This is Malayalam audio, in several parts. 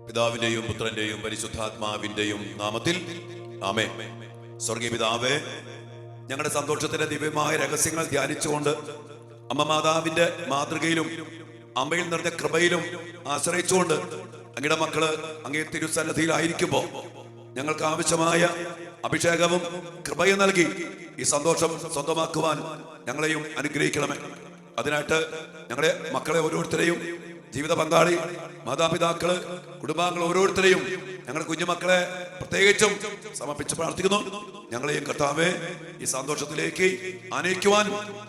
പിതാവിന്റെയും പുത്രന്റെയും പരിശുദ്ധാത്മാവിന്റെയും നാമത്തിൽ ആമേൻ. സ്വർഗീയ പിതാവേ, ഞങ്ങളുടെ സന്തോഷത്തിന്റെ ദിവ്യമായ രഹസ്യങ്ങൾ ധ്യാനിച്ചുകൊണ്ട് അമ്മ മാതാവിന്റെ മാതൃകയിലും അമ്മയിൽ നിറഞ്ഞ കൃപയിലും ആശ്രയിച്ചുകൊണ്ട് അങ്ങയുടെ മക്കള് അങ്ങേ തിരുസന്നിധിയിലായിരിക്കുമ്പോൾ ഞങ്ങൾക്ക് ആവശ്യമായ അഭിഷേകവും കൃപയും നൽകി ഈ സന്തോഷം സ്വന്തമാക്കുവാൻ ഞങ്ങളെയും അനുഗ്രഹിക്കണമേ. അതിനായിട്ട് ഞങ്ങളുടെ മക്കളെ ഓരോരുത്തരെയും, ജീവിത പങ്കാളി, മാതാപിതാക്കള്, കുടുംബാംഗങ്ങൾ ഓരോരുത്തരെയും, ഞങ്ങളുടെ കുഞ്ഞുമക്കളെ പ്രത്യേകിച്ചും സമർപ്പിച്ച് പ്രാർത്ഥിക്കുന്നു. ഞങ്ങളെയും കർത്താവേ ഈ സന്തോഷത്തിലേക്ക് അനയിക്കുവാൻ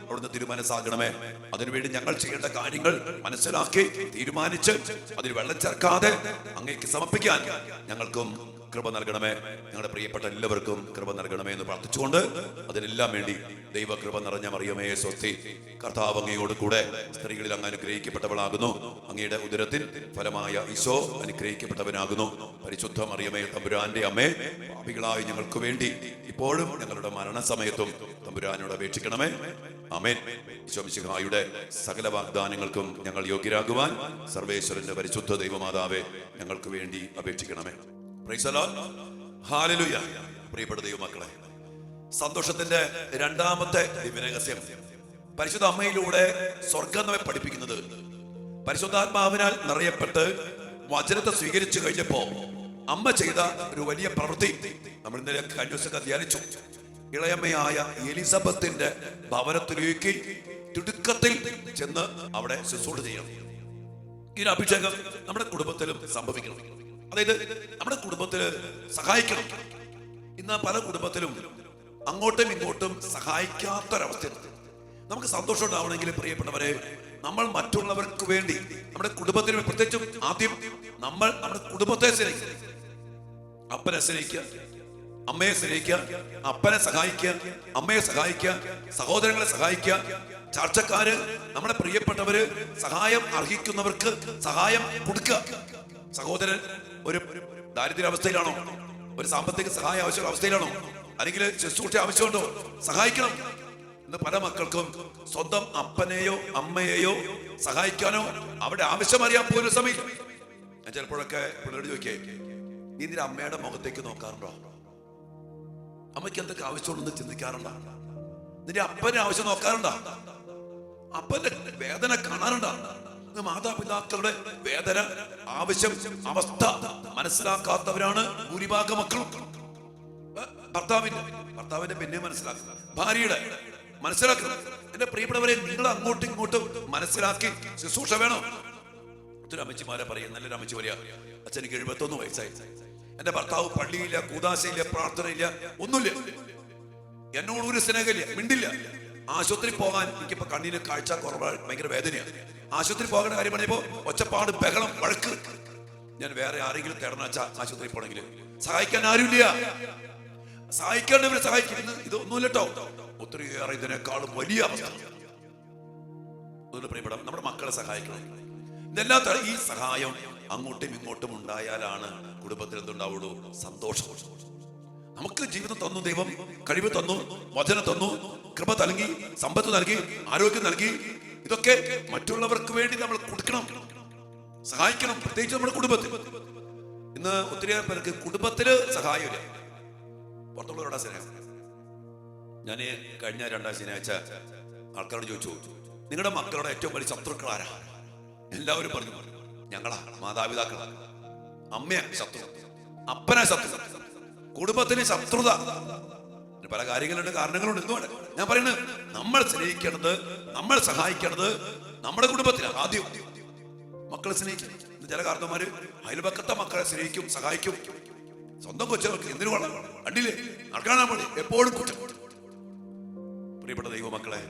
അവിടുന്ന് തീരുമാനസാകണമേ. അതിനുവേണ്ടി ഞങ്ങൾ ചെയ്യേണ്ട കാര്യങ്ങൾ മനസ്സിലാക്കി തീരുമാനിച്ച് അതിൽ വെള്ളം ചേർക്കാതെ അങ്ങേക്ക് സമർപ്പിക്കാൻ ഞങ്ങൾക്കും കൃപ നൽകണമേ. ഞങ്ങളുടെ പ്രിയപ്പെട്ട എല്ലാവർക്കും കൃപ നൽകണമേ എന്ന് പ്രാർത്ഥിച്ചുകൊണ്ട് അതിനെല്ലാം വേണ്ടി ദൈവകൃപ നിറഞ്ഞ മറിയമേ സ്വസ്തി. കർത്താവ് അങ്ങയോട് കൂടെ സ്ത്രീകളിൽ അങ്ങ് അനുഗ്രഹിക്കപ്പെട്ടവളാകുന്നു. അങ്ങയുടെ ഉദരത്തിൻ ഫലമായ ഈശോ അനുഗ്രഹിക്കപ്പെട്ടവനാകുന്നു. പരിശുദ്ധ മറിയമേ തമ്പുരാന്റെ അമ്മേ, പാപികളായി ഞങ്ങൾക്ക് വേണ്ടി ഇപ്പോഴും ഞങ്ങളുടെ മരണസമയത്തും തമ്പുരാനോട് അപേക്ഷിക്കണമേ. ആമേൻ. ഈശോ മിശിഹായുടെ സകല വാഗ്ദാനങ്ങൾക്കും ഞങ്ങൾ യോഗ്യരാകുവാൻ സർവേശ്വരന്റെ പരിശുദ്ധ ദൈവമാതാവേ ഞങ്ങൾക്ക് വേണ്ടി അപേക്ഷിക്കണമേ. Praise the Lord. ഹല്ലേലൂയ. പ്രിയപ്പെട്ട ദൈവമക്കളെ, സന്തോഷത്തിന്റെ രണ്ടാമത്തെ ദിവ്യരഹസ്യം പരിശുദ്ധ അമ്മയിലൂടെ സ്വർഗ്ഗം നമ്മെ പഠിപ്പിക്കുന്നത്, പരിശുദ്ധാത്മാവിനാൽ നിറയപ്പെട്ട് വചനത്തെ സ്വീകരിച്ചു കഴിഞ്ഞപ്പോ അമ്മ ചെയ്ത ഒരു വലിയ പ്രവൃത്തി നമ്മൾ ഇന്നലെ കഴിഞ്ഞ ദിവസമൊക്കെ ധ്യാനിച്ചു. ഇളയമ്മയായ എലിസബത്തിന്റെ ഭവനത്തിലേക്ക് തിടുക്കത്തിൽ ചെന്ന് അവിടെ ശുശ്രൂഷ ചെയ്യണം. ഈ അഭിഷേകം നമ്മുടെ കുടുംബത്തിലും സംഭവിക്കണം. അതായത് നമ്മുടെ കുടുംബത്തില് സഹായിക്കണം. ഇന്ന് പല കുടുംബത്തിലും അങ്ങോട്ടും ഇങ്ങോട്ടും സഹായിക്കാത്തൊരവസ്ഥയുണ്ട്. നമുക്ക് സന്തോഷം ഉണ്ടാവണമെങ്കിൽ പ്രിയപ്പെട്ടവരെ, നമ്മൾ മറ്റുള്ളവർക്ക് വേണ്ടി, നമ്മുടെ കുടുംബത്തിന് പ്രത്യേകിച്ചും ആദ്യം നമ്മൾ നമ്മുടെ കുടുംബത്തെ സ്നേഹിക്കുക. അപ്പനെ സ്നേഹിക്കുക, അമ്മയെ സ്നേഹിക്കുക, അപ്പനെ സഹായിക്കുക, അമ്മയെ സഹായിക്കുക, സഹോദരങ്ങളെ സഹായിക്കുക, ചർച്ചക്കാര്, നമ്മുടെ പ്രിയപ്പെട്ടവര്, സഹായം അർഹിക്കുന്നവർക്ക് സഹായം കൊടുക്കുക. സഹോദരൻ ഒരു ദാരിദ്ര്യാവസ്ഥയിലാണോ, ഒരു സാമ്പത്തിക സഹായ ആവശ്യ അവസ്ഥയിലാണോ, അല്ലെങ്കിൽ ശുശ്രൂഷ ആവശ്യമുണ്ടോ, സഹായിക്കണം. ഇന്ന് പല മക്കൾക്കും സ്വന്തം അപ്പനെയോ അമ്മയെയോ സഹായിക്കാനോ അവിടെ ആവശ്യം അറിയാൻ പോലും സമയം. ഞാൻ ചിലപ്പോഴൊക്കെ പിള്ളേരോട് ചോദിക്കേ, നീ നിന്റെ അമ്മയുടെ മുഖത്തേക്ക് നോക്കാറുണ്ടോ? അമ്മയ്ക്ക് എന്തൊക്കെ ആവശ്യമുണ്ടെന്ന് ചിന്തിക്കാറുണ്ടോ? നിന്റെ അപ്പന്റെ ആവശ്യം നോക്കാറുണ്ടോ? അപ്പന്റെ വേദന കാണാറുണ്ടോ? മാതാപിതാക്കളുടെ വേദന, ആവശ്യം, അവസ്ഥ മനസ്സിലാക്കാത്തവരാണ് ഭൂരിഭാഗം മക്കളും. ഭർത്താവിന്റെ പിന്നെ മനസ്സിലാക്കുക, ഭാര്യയുടെ മനസ്സിലാക്കണം. എന്റെ പ്രിയപ്പെട്ടവരെ, നിങ്ങൾ അങ്ങോട്ടും ഇങ്ങോട്ടും മനസ്സിലാക്കി ശുശ്രൂഷ വേണം. ഒത്തിരി അമ്മച്ചിമാരെ പറയും, നല്ലൊരു അമ്മച്ചി പറയാ, അച്ഛനിക്ക് 71 വയസ്സായി, എന്റെ ഭർത്താവ് പള്ളിയില്ല, കൂദാശയില്ല, പ്രാർത്ഥനയില്ല, ഒന്നുമില്ല, എന്നോട് ഒരു സ്നേഹമില്ല, മിണ്ടില്ല. ആശുപത്രി പോകാൻ എനിക്കിപ്പോ കണ്ണിന് കാഴ്ച കുറവാണ്, ഭയങ്കര വേദനയാണ്. ആശുപത്രി പോകേണ്ട കാര്യം പറഞ്ഞപ്പോ ഒച്ചപ്പാട്, ബഹളം, വഴക്ക്. ഞാൻ വേറെ ആരെങ്കിലും തേടണം വെച്ചാ ആശുപത്രി പോകണമെങ്കിൽ സഹായിക്കാൻ ആരുമില്ല. സഹായിക്കേണ്ടവരെ സഹായിക്കുന്നു. ഇതൊന്നുമില്ലട്ടോ, ഒത്തിരിയേറെ ഇതിനേക്കാളും വലിയ അവസ്ഥ. പ്രിയപ്പെടാം, നമ്മുടെ മക്കളെ സഹായിക്കണം. ഇതെല്ലാം ഈ സഹായം അങ്ങോട്ടും ഇങ്ങോട്ടും ഉണ്ടായാലാണ് കുടുംബത്തിൽ എന്തുണ്ടാവുള്ളൂ? സന്തോഷം. നമുക്ക് ജീവിതം തന്നു, ദൈവം കഴിവ് തന്നു, വചനം തന്നു, കൃപ നൽകി, സമ്പത്ത് നൽകി, ആരോഗ്യം നൽകി. ഇതൊക്കെ മറ്റുള്ളവർക്ക് വേണ്ടി നമ്മൾ കൊടുക്കണം, സഹായിക്കണം. പ്രത്യേകിച്ച് നമ്മുടെ കുടുംബത്തിൽ. ഇന്ന് ഒത്തിരിയേറെ പേർക്ക് കുടുംബത്തില് സഹായമില്ല, പുറത്തുള്ളവരുടെ സ്നേഹം. ഞാൻ കഴിഞ്ഞ 2 ശനിയാഴ്ച ആൾക്കാരോട് ചോദിച്ചു, നിങ്ങളുടെ മക്കളുടെ ഏറ്റവും വലിയ ശത്രുക്കൾ ആരാ? എല്ലാവരും പറഞ്ഞു, ഞങ്ങളാ, മാതാപിതാക്കളാ. അമ്മയാ ശത്രു, അപ്പനാ ശത്രു, കുടുംബത്തിന് ശത്രുത. പല കാര്യങ്ങളുണ്ട്, കാരണങ്ങളുണ്ട്. എന്തുകൊണ്ട് ഞാൻ പറയുന്നത്? നമ്മൾ സ്നേഹിക്കേണ്ടത്, നമ്മൾ സഹായിക്കേണ്ടത് നമ്മുടെ കുടുംബത്തിലാണ് ആദ്യം. മക്കളെ സ്നേഹിക്കും. ചില കാരണന്മാര് അയൽപക്കത്തെ മക്കളെ സ്നേഹിക്കും, സഹായിക്കും. സ്വന്തം കൊച്ചുകൾക്ക് എന്തിനു വേണം? കണ്ടില്ലേ, നടക്കാനാ മതി, എപ്പോഴും കുറ്റം. പ്രിയപ്പെട്ട ദൈവമക്കളെ,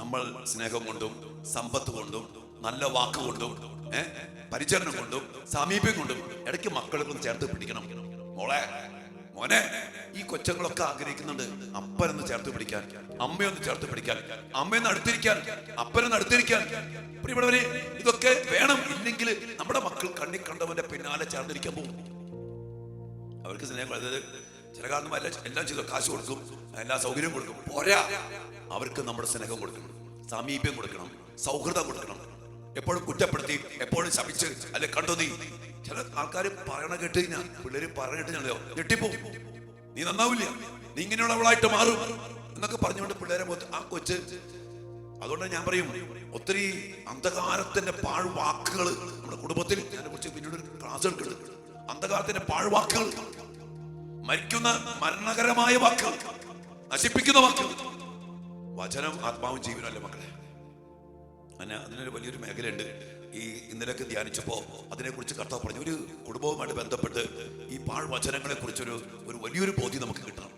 നമ്മൾ സ്നേഹം കൊണ്ടും സമ്പത്ത് കൊണ്ടും നല്ല വാക്കുകൊണ്ടും പരിചരണം കൊണ്ടും സാമീപ്യം കൊണ്ടും ഇടയ്ക്ക് മക്കളെ ചേർത്ത് പിടിക്കണം. മോനെ, ഈ കൊച്ചങ്ങളൊക്കെ ആഗ്രഹിക്കുന്നുണ്ട് അപ്പനൊന്ന് ചേർത്ത് പിടിക്കാൻ, അമ്മയൊന്ന് ചേർത്ത് പിടിക്കാൻ, അമ്മയൊന്ന് അടുത്തിരിക്കാൻ, അപ്പനൊന്ന് അടുത്തിരിക്കാൻ. പ്രിയപ്പെട്ടവരെ, ഇതൊക്കെ വേണം. ഇല്ലെങ്കിൽ നമ്മുടെ മക്കൾ കണ്ണി കണ്ടവന്റെ പിന്നാലെ ചേർന്നിരിക്കാൻ പോകും. അവർക്ക് സ്നേഹം, അതായത് ചില കാരണം എല്ലാം ചെയ്തു, കാശ് കൊടുക്കും, എല്ലാ സൗകര്യവും കൊടുക്കും, പോരാ. അവർക്ക് നമ്മുടെ സ്നേഹം കൊടുക്കണം, സാമീപ്യം കൊടുക്കണം, സൗഹൃദം കൊടുക്കണം. എപ്പോഴും കുറ്റപ്പെടുത്തി, എപ്പോഴും ശപിച്ച്, അല്ലെ കണ്ടു നീ ചില ആൾക്കാർ പറയണ കേട്ട് കഴിഞ്ഞാൽ, പിള്ളേര് പറയണ കേട്ട് ഞാനോ ഞെട്ടിപ്പോ, നീ നന്നാവില്ല, നീ ഇങ്ങനെയുള്ളവളായിട്ട് മാറും എന്നൊക്കെ പറഞ്ഞുകൊണ്ട് പിള്ളേരെ ആ കൊച്ച്. അതുകൊണ്ട് ഞാൻ പറയും, ഒത്തിരി അന്ധകാരത്തിന്റെ പാഴ്വാക്കുകൾ നമ്മുടെ കുടുംബത്തിൽ, അതിനെ കുറിച്ച് പിന്നീട് ഒരു ക്ലാസ് എടുക്കുന്നുണ്ട്. അന്ധകാരത്തിന്റെ പാഴ്വാക്കുകൾ, മരിക്കുന്ന മരണകരമായ വാക്കുകൾ, നശിപ്പിക്കുന്ന വാക്കുകൾ. വചനം ആത്മാവും ജീവനല്ലേ മക്കളെ. അതിനൊരു വലിയൊരു മേഖലയുണ്ട്. ഈ ഇന്നലെയൊക്കെ ധ്യാനിച്ചപ്പോൾ അതിനെക്കുറിച്ച് കർത്താവ് പറഞ്ഞു. ഒരു കുടുംബവുമായിട്ട് ബന്ധപ്പെട്ട് ഈ പാഴ്വചനങ്ങളെ കുറിച്ചൊരു വലിയൊരു ബോധ്യം നമുക്ക് കിട്ടണം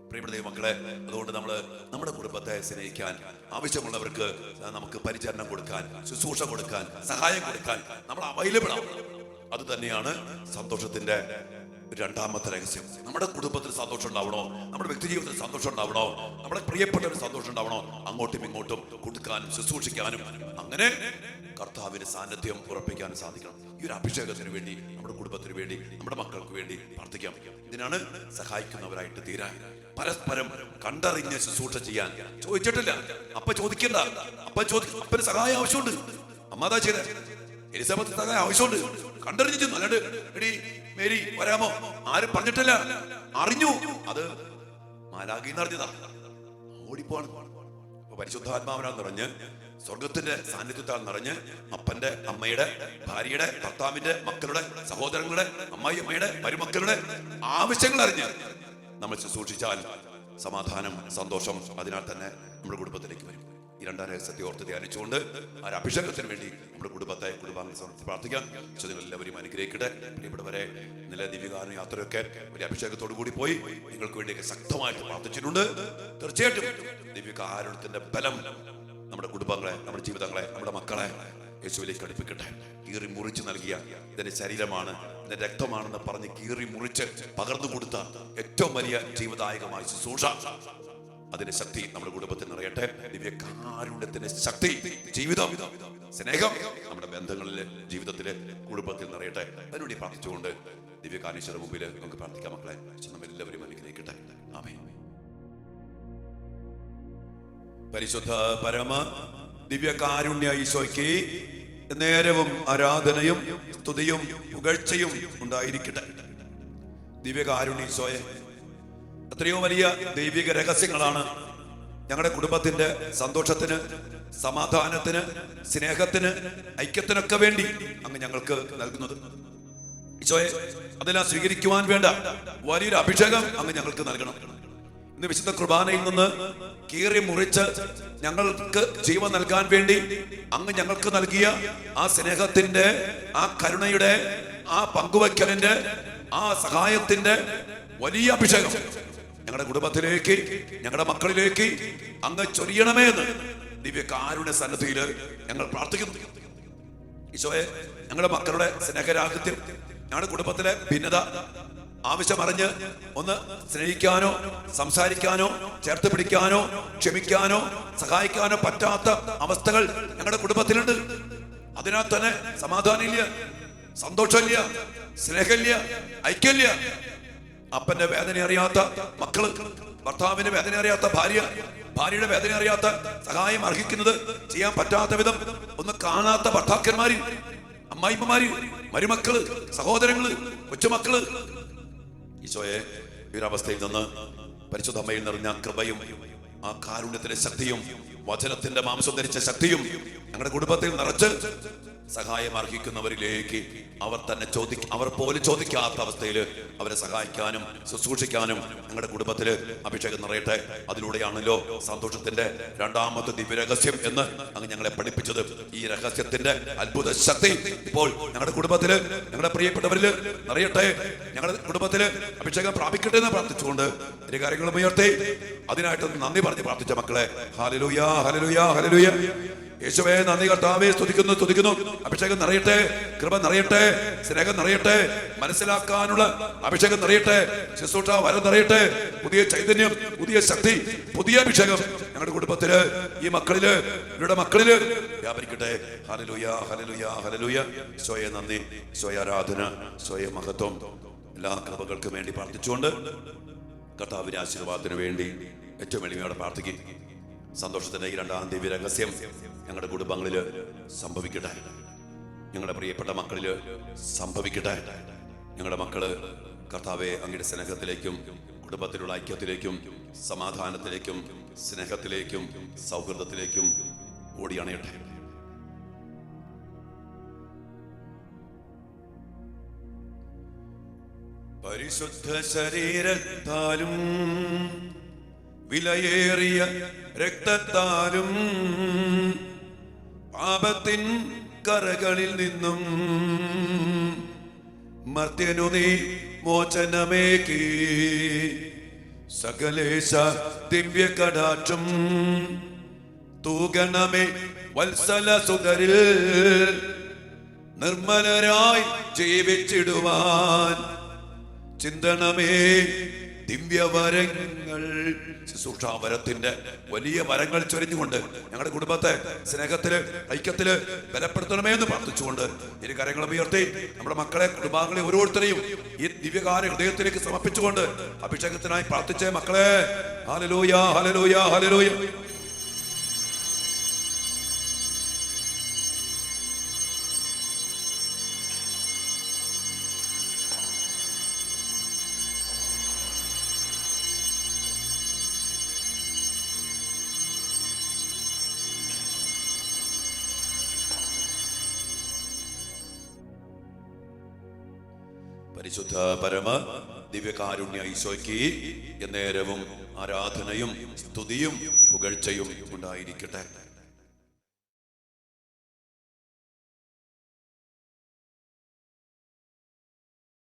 പ്രിയപ്പെട്ട ദൈവമക്കളെ. അതുകൊണ്ട് നമ്മുടെ കുടുംബത്തെ സ്നേഹിക്കാൻ, ആവശ്യമുള്ളവർക്ക് നമുക്ക് പരിചരണം കൊടുക്കാൻ, ശുശ്രൂഷ കൊടുക്കാൻ, സഹായം കൊടുക്കാൻ നമ്മൾ അവൈലബിൾ ആവണം. അത് തന്നെയാണ് സന്തോഷത്തിന്റെ രണ്ടാമത്തെ രഹസ്യം. നമ്മുടെ കുടുംബത്തിൽ സന്തോഷം ഉണ്ടാവണോ, നമ്മുടെ വ്യക്തി ജീവിതത്തിൽ സന്തോഷം ഉണ്ടാവണോ, നമ്മുടെ പ്രിയപ്പെട്ടവർ സന്തോഷം ഉണ്ടാവണോ, അങ്ങോട്ടും ഇങ്ങോട്ടും കൊടുക്കാനും ശുശ്രൂഷിക്കാനും അങ്ങനെ കർത്താവിന്റെ സാന്നിധ്യം ഉറപ്പിക്കാനും സാധിക്കണം. ഈ ഒരു അഭിഷേകത്തിന് വേണ്ടി, നമ്മുടെ കുടുംബത്തിന് വേണ്ടി, നമ്മുടെ മക്കൾക്ക് വേണ്ടി പ്രാർത്ഥിക്കാം. ഇതിനാണ് സഹായിക്കുന്നവരായിട്ട് തീരാൻ, പരസ്പരം കണ്ടറിഞ്ഞ് ശുശ്രൂഷ ചെയ്യാൻ. ചോദിച്ചിട്ടില്ല, ചോദിക്കണ്ട. അപ്പന് സഹായം ആവശ്യമുണ്ട്. അമ്മാതാ ചെയ്ത എലിസബത്ത് സഹായം ആവശ്യമുണ്ട്. കണ്ടറിഞ്ഞു. അല്ലാണ്ട് എടി മേരി വരാമോ ആരും പറഞ്ഞിട്ടില്ല, അറിഞ്ഞു. അത് മാലാഖീന്ന് അറിഞ്ഞതാ, ഓടിപ്പോണ്. പരിശുദ്ധാത്മാവിനാൽ നിറഞ്ഞ്, സ്വർഗത്തിന്റെ സാന്നിധ്യത്താൽ നിറഞ്ഞ്, അപ്പന്റെ, അമ്മയുടെ, ഭാര്യയുടെ, ഭർത്താവിന്റെ, മക്കളുടെ, സഹോദരങ്ങളുടെ, അമ്മായി അമ്മയുടെ, മരുമക്കളുടെ ആവശ്യങ്ങൾ അറിഞ്ഞ് നമ്മൾ ശുശ്രൂഷിച്ചാൽ സമാധാനം, സന്തോഷം അതിനാൽ തന്നെ നമ്മുടെ കുടുംബത്തിലേക്ക് വരും. ഈ രണ്ടാം രഹസ്യത്തെ ഓർത്ത് ധ്യാനിച്ചുകൊണ്ട് ആ അഭിഷേകത്തിന് വേണ്ടി നമ്മുടെ കുടുംബാംഗങ്ങളെ പ്രാർത്ഥിക്കാം. എല്ലാവരും അനുഗ്രഹിക്കട്ടെ. പ്രിയപ്പെട്ടവരെ, ഇന്നലെ ദിവ്യഗാന യാത്രയൊക്കെ വലിയ അഭിഷേകത്തോടു കൂടി പോയി. നിങ്ങൾക്ക് വേണ്ടിയൊക്കെ ശക്തമായിട്ട് പ്രാർത്ഥിച്ചിട്ടുണ്ട്. തീർച്ചയായിട്ടും ദിവ്യകാരുണ്യത്തിന്റെ ബലം നമ്മുടെ കുടുംബങ്ങളെ, നമ്മുടെ ജീവിതങ്ങളെ, നമ്മുടെ മക്കളെ യേശുവിലേക്ക് അടുപ്പിക്കട്ടെ. കീറി മുറിച്ച് നൽകിയ ഇതിന്റെ ശരീരമാണ്, ഇതിന്റെ രക്തമാണെന്ന് പറഞ്ഞ് കീറി മുറിച്ച് പകർന്നു കൊടുത്ത ഏറ്റവും വലിയ ജീവദായകമായ ശുശ്രൂഷ, അതിന്റെ ശക്തി നമ്മുടെ കുടുംബത്തിൽ നിറയട്ടെ. ദിവ്യകാരുണ്യത്തിന്റെ ശക്തി, ജീവിതം, സ്നേഹം നമ്മുടെ ബന്ധങ്ങളിലെ, ജീവിതത്തിലെ, കുടുംബത്തിൽ നിറയട്ടെ. അതിനുവേണ്ടി പ്രാർത്ഥിച്ചുകൊണ്ട് ദിവ്യകാരുണ്യത്തിന്റെ മുമ്പിൽ നമുക്ക് പ്രാർത്ഥിക്കാം. മക്കളെ, നമ്മെല്ലാവരും അനുഗ്രഹിക്കട്ടെ. ആമേൻ. പരിശുദ്ധ പരമ ദിവ്യകാരുണ്യ ഈശോയ്ക്ക് നേരവും ആരാധനയും സ്തുതിയും പുകഴ്ചയും ഉണ്ടായിരിക്കട്ടെ. ദിവ്യകാരുണ്യ ഈശോയെ, എത്രയോ വലിയ ദൈവിക രഹസ്യങ്ങളാണ് ഞങ്ങളുടെ കുടുംബത്തിന്റെ സന്തോഷത്തിന്, സമാധാനത്തിന്, സ്നേഹത്തിന്, ഐക്യത്തിനൊക്കെ വേണ്ടി അങ്ങ് ഞങ്ങൾക്ക് നൽകുന്നത്. ഈശോയെ, അതെല്ലാം സ്വീകരിക്കുവാൻ വേണ്ട വലിയൊരു അഭിഷേകം അങ്ങ് ഞങ്ങൾക്ക് നൽകണം. ഇന്ന് വിശുദ്ധ കുർബാനയിൽ നിന്ന് കീറി മുറിച്ച് ഞങ്ങൾക്ക് ജീവൻ നൽകാൻ വേണ്ടി അങ്ങ് ഞങ്ങൾക്ക് നൽകിയ ആ സ്നേഹത്തിന്റെ, ആ കരുണയുടെ, ആ പങ്കുവയ്ക്കലിന്റെ, ആ സഹായത്തിന്റെ വലിയ അഭിഷേകം ഞങ്ങളുടെ കുടുംബത്തിലേക്ക്, ഞങ്ങളുടെ മക്കളിലേക്ക് അങ്ങ് ചൊരിയണമേ എന്ന് ദിവ്യകാരുണ്യ സന്നിധിയിൽ ഞങ്ങൾ പ്രാർത്ഥിക്കുന്നു. ഈശോയെ, ഞങ്ങളുടെ മക്കളുടെ സ്നേഹരാഹിത്യം, ഞങ്ങളുടെ കുടുംബത്തിലെ ഭിന്നത ആവശ്യമറിഞ്ഞ് ഒന്ന് സ്നേഹിക്കാനോ, സംസാരിക്കാനോ, ചേർത്ത് പിടിക്കാനോ, ക്ഷമിക്കാനോ, സഹായിക്കാനോ പറ്റാത്ത അവസ്ഥകൾ ഞങ്ങളുടെ കുടുംബത്തിലുണ്ട്. അതിനാൽ തന്നെ സമാധാനമില്ല, സന്തോഷമില്ല, സ്നേഹമില്ല, ഐക്യമില്ല. അപ്പന്റെ വേദന അറിയാത്ത മക്കള്, ഭർത്താവിന്റെ വേദന അറിയാത്ത ഭാര്യ, ഭാര്യയുടെ വേദന അറിയാത്ത, സഹായം അർഹിക്കുന്നത് ചെയ്യാൻ പറ്റാത്ത വിധം ഒന്ന് കാണാത്ത ഭർത്താക്കന്മാര്, അമ്മായിമ്മമാര്, മരുമക്കള്, സഹോദരങ്ങള്, കൊച്ചുമക്കള്. ഈശോയെ, ഈ ഒരു അവസ്ഥയിൽ നിന്ന് പരിശുദ്ധ അമ്മയിൽ നിറഞ്ഞ കൃപയും ആ കാരുണ്യത്തിന്റെ ശക്തിയും വചനത്തിന്റെ മാംസം ധരിച്ച ശക്തിയും ഞങ്ങളുടെ കുടുംബത്തിൽ നിറച്ച് സഹായം അർഹിക്കുന്നവരിലേക്ക് അവർ പോലും ചോദിക്കാത്ത അവസ്ഥയിൽ അവരെ സഹായിക്കാനും ശുശ്രൂഷിക്കാനും ഞങ്ങളുടെ കുടുംബത്തിൽ അഭിഷേകം നിറയട്ടെ. അതിലൂടെയാണല്ലോ സന്തോഷത്തിന്റെ രണ്ടാമത്തെ ദിവ്യരഹസ്യം എന്ന് അങ്ങ് ഞങ്ങളെ പഠിപ്പിച്ചത്. ഈ രഹസ്യത്തിന്റെ അത്ഭുത ശക്തി ഇപ്പോൾ ഞങ്ങളുടെ കുടുംബത്തില്, ഞങ്ങളുടെ പ്രിയപ്പെട്ടവരില് നിറയട്ടെ. ഞങ്ങളുടെ കുടുംബത്തില് അഭിഷേകം പ്രാപിക്കട്ടെ എന്ന് പ്രാർത്ഥിച്ചുകൊണ്ട് ഇരു കാര്യങ്ങളും ഉയർത്തി അതിനായിട്ട് നന്ദി പറഞ്ഞ് പ്രാർത്ഥിച്ച മക്കളെ, ഹല്ലേലൂയ, ഹല്ലേലൂയ, ഹല്ലേലൂയ. യേശുവേ, നന്ദി കർത്താവേ, സ്തുതിക്കുന്നു. അഭിഷേകം നിറയട്ടെ, കൃപ നിറയട്ടെ, സ്നേഹം നിറയട്ടെ, മനസ്സിലാക്കാനുള്ള അഭിഷേകം നിറയട്ടെ, ശുശ്രൂഷ വരം നിറയട്ടെ, പുതിയ ചൈതന്യം, പുതിയ ശക്തി, പുതിയ അഭിഷേകം ഞങ്ങളുടെ കുടുംബത്തില്, ഈ മക്കളില്, ഇവരുടെ മക്കളില് വ്യാപരിക്കട്ടെ. ഹല്ലേലൂയ, ഹല്ലേലൂയ, ഹല്ലേലൂയ. ഈശോയെ നന്ദി, ഈശോയെ ആരാധന, ഈശോയെ മഹത്വം. എല്ലാ കൃപകൾക്കും വേണ്ടി പ്രാർത്ഥിച്ചുകൊണ്ട് കർത്താവിന്റെ ആശീർവാദത്തിന് വേണ്ടി ഏറ്റവും എളിമയോടെ പ്രാർത്ഥിക്കും. സന്തോഷത്തിന്റെ ഈ രണ്ടാം ദിവ്യ രഹസ്യം ഞങ്ങളുടെ കുടുംബങ്ങളിൽ സംഭവിക്കട്ടെ. ഞങ്ങളുടെ പ്രിയപ്പെട്ട മക്കളില് സംഭവിക്കട്ടെ. ഞങ്ങളുടെ മക്കള് കർത്താവെ അങ്ങയുടെ സ്നേഹത്തിലേക്കും കുടുംബത്തിലുള്ള ഐക്യത്തിലേക്കും സമാധാനത്തിലേക്കും സ്നേഹത്തിലേക്കും സൗഹൃദത്തിലേക്കും ഓടിയണയട്ടെ. പരിശുദ്ധ ശരീരത്താലും വിലയേറിയ രക്തത്താലും പാപത്തിൻ കറകളിൽ നിന്നും മർത്യനു നീ മോചനമേകി സകലേശ ദിവ്യ കടാക്ഷം തൂകണമേ വത്സല സുതരിൽ നിർമ്മലരായി ജീവിച്ചിടുവാൻ ചിന്തണമേ ദിവ്യവരങ്ങൾ. ശുശ്രൂഷാവരത്തിന്റെ വലിയ വരങ്ങൾ ചൊരിഞ്ഞുകൊണ്ട് ഞങ്ങളുടെ കുടുംബത്തെ സ്നേഹത്തില് ഐക്യത്തില് ബലപ്പെടുത്തണമേ എന്ന് പ്രാർത്ഥിച്ചുകൊണ്ട് ഇരു കരങ്ങളും ഉയർത്തി നമ്മുടെ മക്കളെ കുടുംബാംഗങ്ങളെ ഓരോരുത്തരെയും ഈ ദിവ്യകാര്യ ഹൃദയത്തിലേക്ക് സമർപ്പിച്ചുകൊണ്ട് അഭിഷേകത്തിനായി പ്രാർത്ഥിച്ചേ മക്കളെ. ഹല്ലേലൂയ, ഹല്ലേലൂയ, ഹല്ലേലൂയ. പരിശുദ്ധ പരമ ദിവ്യകാരുണ്യ ഈശോയ്ക്ക് എന്നേരവും ആരാധനയും സ്തുതിയും പുകഴ്ചയും ഉണ്ടായിരിക്കട്ടെ.